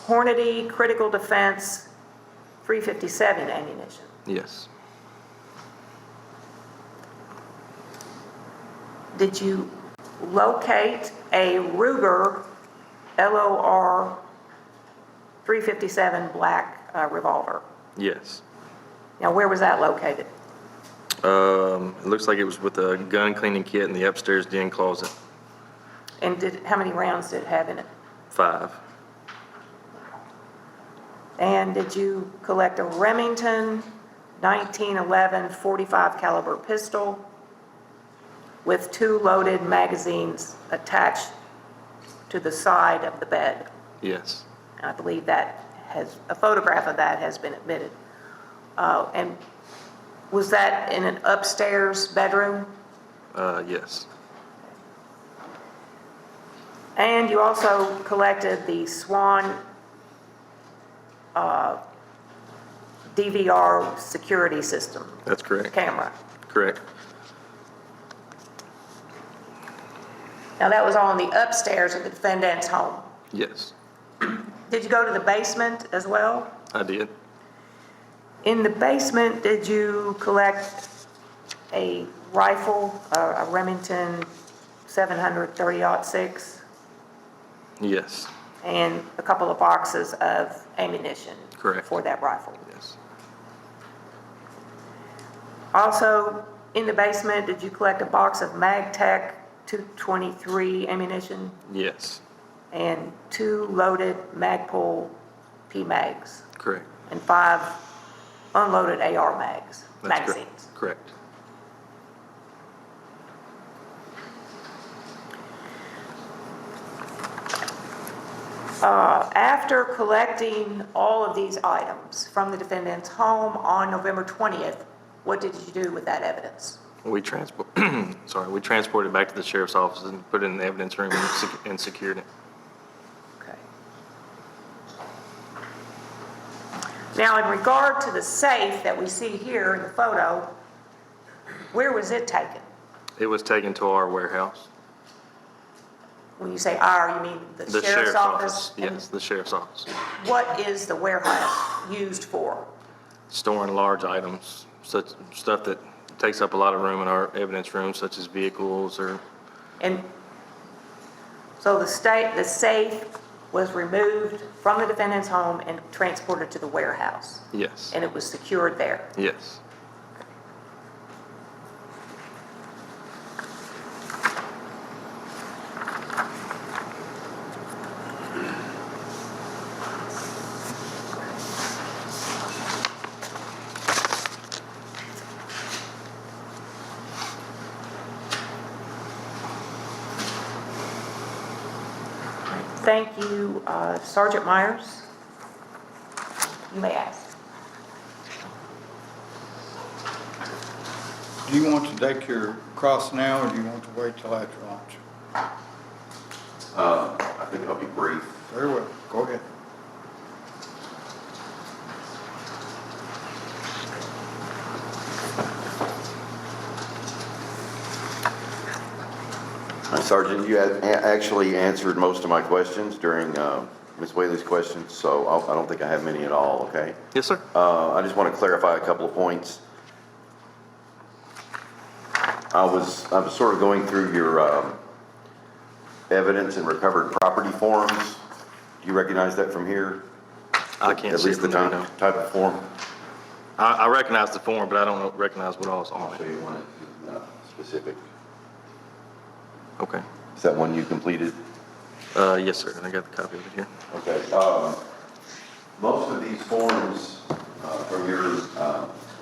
Hornady Critical Defense 357 ammunition. Yes. Did you locate a Ruger LOR 357 black revolver? Yes. Now, where was that located? It looks like it was with a gun cleaning kit in the upstairs den closet. And how many rounds did it have in it? 5. And did you collect a Remington 1911 .45 caliber pistol with 2 loaded magazines attached to the side of the bed? Yes. And I believe that a photograph of that has been admitted. And was that in an upstairs bedroom? Yes. And you also collected the Swan DVR security system. That's correct. Camera. Correct. Now that was all in the upstairs of the defendant's home. Yes. Did you go to the basement as well? I did. In the basement, did you collect a rifle, a Remington 730-06? Yes. And a couple of boxes of ammunition? Correct. For that rifle? Yes. Also, in the basement, did you collect a box of MagTech 223 ammunition? Yes. And 2 loaded Magpul PMags? Correct. And 5 unloaded AR magazines? Correct. After collecting all of these items from the defendant's home on November 20th, what did you do with that evidence? We transported it back to the sheriff's office and put it in the evidence room and secured it. Okay. Now, in regard to the safe that we see here in the photo, where was it taken? It was taken to our warehouse. When you say our, you mean the sheriff's office? Yes, the sheriff's office. What is the warehouse used for? Storing large items, such stuff that takes up a lot of room in our evidence room, such as vehicles or. And so the safe was removed from the defendant's home and transported to the warehouse? Yes. And it was secured there? Yes. Thank you, Sergeant Myers. You may ask. Do you want to take your cross now, or do you want to wait till after lunch? I think I'll be brief. Very well. Go ahead. Sergeant, you had actually answered most of my questions during Ms. Whaley's questions, so I don't think I have many at all, okay? Yes, sir. I just want to clarify a couple of points. I was sort of going through your evidence and recovered property forms. Do you recognize that from here? I can't At see least it the from there, no. type of form? I recognize the form, but I don't recognize what all's on So it. you want it specific. Okay. Is that one you completed? Yes, sir. I got the copy of it here. Okay. Most of these forms from your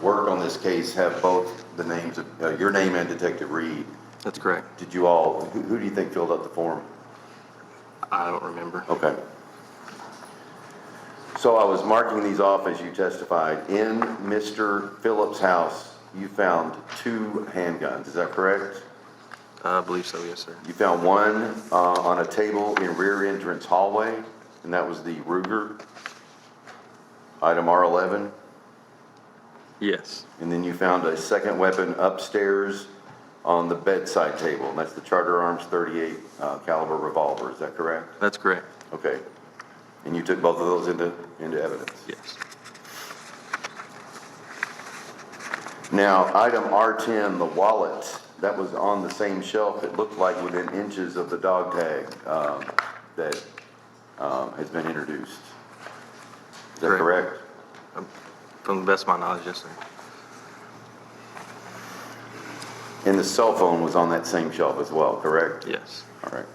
work on this case have both the names of your name and Detective Reed. That's correct. Did you all, who do you think filled out the form? I don't remember. Okay. So I was marking these off as you testified. In Mr. Phillips' house, you found 2 handguns, is that correct? I believe so, yes, sir. You found one on a table in rear entrance hallway, and that was the Ruger, item R11. Yes. And then you found a second weapon upstairs on the bedside table, and that's the Charter Arms .38 caliber revolver, is that correct? That's correct. Okay. And you took both of those into evidence? Yes. Now, item R10, the wallet, that was on the same shelf, it looked like within inches of the dog tag that has been introduced. Is that correct? From the best of my knowledge, yes, sir. And the cell phone was on that same shelf as well, correct? Yes. All right.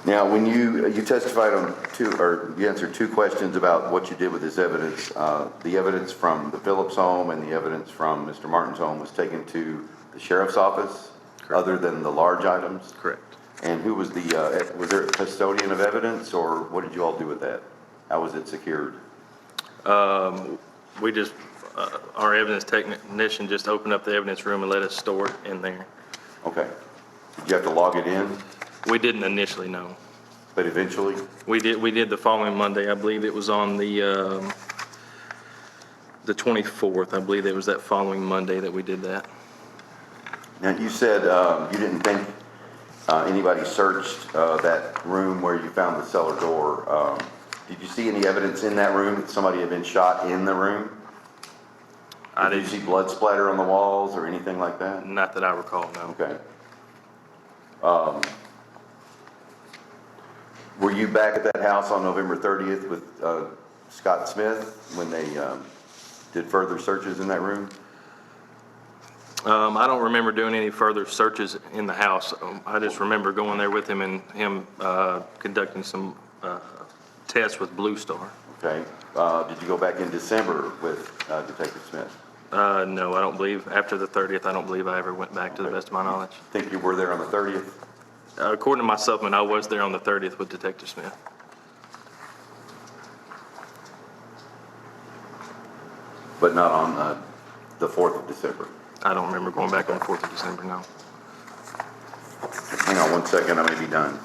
Now, when you testified on you answered two questions about what you did with this evidence. The evidence from the Phillips home and the evidence from Mr. Martin's home was taken to the sheriff's office, other than the large items? Correct. And who was was there a custodian of evidence, or what did you all do with that? How was it secured? We just, our evidence technician just opened up the evidence room and let us store it in there. Okay. Did you have to log it in, We didn't initially know. but eventually? We did the following Monday. I believe it was on the 24th. I believe it was that following Monday that we did that. Now, you said you didn't think anybody searched that room where you found the cellar door. Did you see any evidence in that room that somebody had been shot in the room? Did you see blood splatter on the walls or anything like that? Not that I recall, no. Okay. Were you back at that house on November 30th with Scott Smith when they did further searches in that room? I don't remember doing any further searches in the house. I just remember going there with him and him conducting some tests with Blue Star. Okay. Did you go back in December with Detective Smith? No, I don't believe, after the 30th, I don't believe I ever went back to the best of my knowledge. Think you were there on the 30th? According to my supplement, I was there on the 30th with Detective Smith. But not on the 4th of December? I don't remember going back on the 4th of December, no. Hang on one second, I may be done.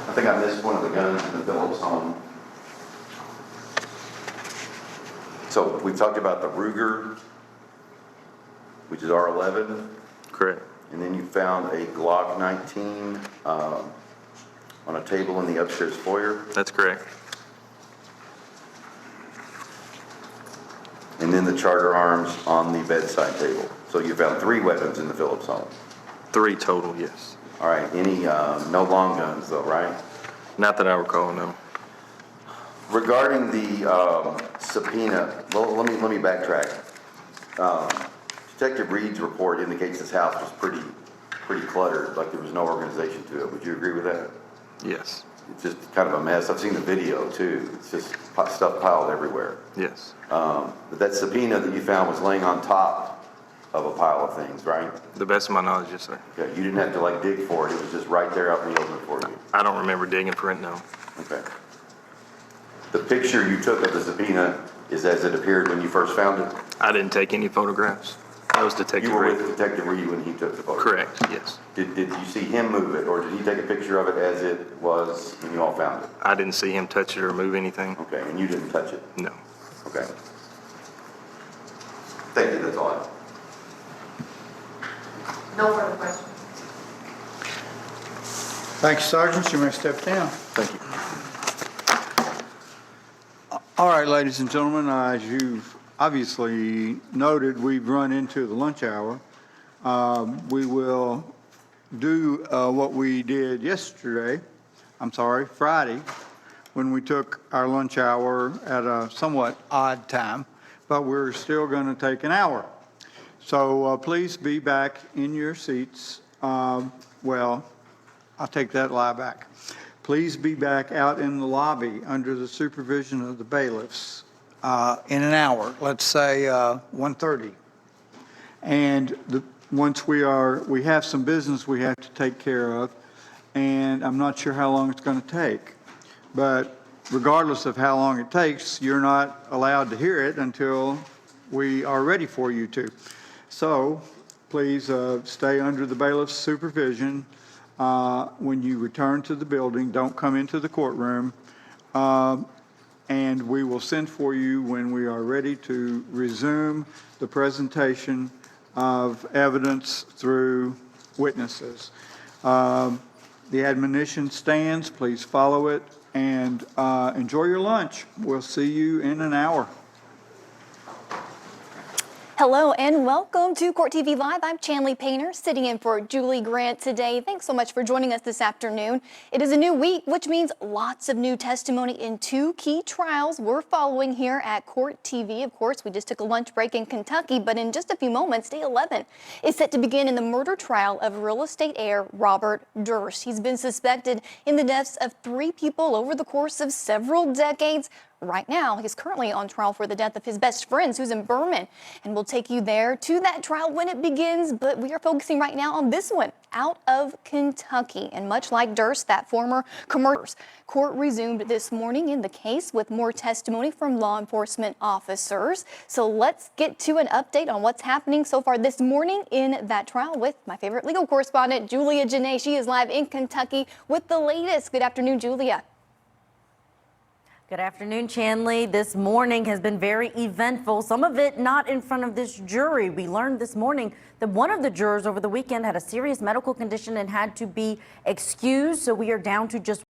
I think I missed one of the guns in the Phillips home. So we talked about the Ruger, which is R11, Correct. and then you found a Glock 19 on a table in the upstairs foyer, That's correct. and then the Charter arms on the bedside table. So you found 3 weapons in the Phillips home. 3 total, yes. All right, no long guns though, right? Not that I recall, no. Regarding the subpoena, well, let me backtrack. Detective Reed's report indicates this house was pretty cluttered, like there was no organization to it. Would you agree with that? Yes. It's just kind of a mess. I've seen the video too. It's just stuff piled everywhere. Yes. But that subpoena that you found was laying on top of a pile of things, right? The best of my knowledge, yes, sir. Okay, you didn't have to like dig for it. It was just right there out in the open for you. I don't remember digging for it, no. Okay. The picture you took of the subpoena is as it appeared when you first found it? I didn't take any photographs. That was Detective You were Reed. with Detective Reed when he took the photograph? Correct, yes. Did you see him move it, or did he take a picture of it as it was when you all found it? I didn't see him touch it or move anything. Okay, and you didn't touch it? No. Okay. Thank you, that's all I have. No further questions. Thank you, Sergeant. You may step down. Thank you. All right, ladies and gentlemen, as you've obviously noted, we've run into the lunch hour. We will do what we did Friday, when we took our lunch hour at a somewhat odd time, but we're still going to take an hour. So please be back in your seats. Well, I'll take that lie back. Please be back out in the lobby under the supervision of the bailiffs in an hour, let's say 1:30. And once we have some business we have to take care of, and I'm not sure how long it's going to take. But regardless of how long it takes, you're not allowed to hear it until we are ready for you to. So please stay under the bailiff's supervision. When you return to the building, don't come into the courtroom. And we will send for you when we are ready to resume the presentation of evidence through witnesses. The admonition stands. Please follow it and enjoy your lunch. We'll see you in an hour. Hello and welcome to Court TV Live. I'm Chanley Painter, sitting in for Julie Grant today. Thanks so much for joining us this afternoon. It is a new week, which means lots of new testimony in two key trials we're following here at Court TV. Of course, we just took a lunch break in Kentucky, but in just a few moments, day 11 is set to begin in the murder trial of real estate heir Robert Durst. He's been suspected in the deaths of 3 people over the course of several decades. Right now, he's currently on trial for the death of his best friend, Susan Berman, and we'll take you there to that trial when it begins, but we are focusing right now on this one out of Kentucky. And much like Durst, that former commercial, court resumed this morning in the case with more testimony from law enforcement officers. So let's get to an update on what's happening so far this morning in that trial with my favorite legal correspondent, Julia Janae. She is live in Kentucky with the latest. Good afternoon, Julia. Good afternoon, Chanley. This morning has been very eventful, some of it not in front of this jury. We learned this morning that one of the jurors over the weekend had a serious medical condition and had to be excused, so we are down to just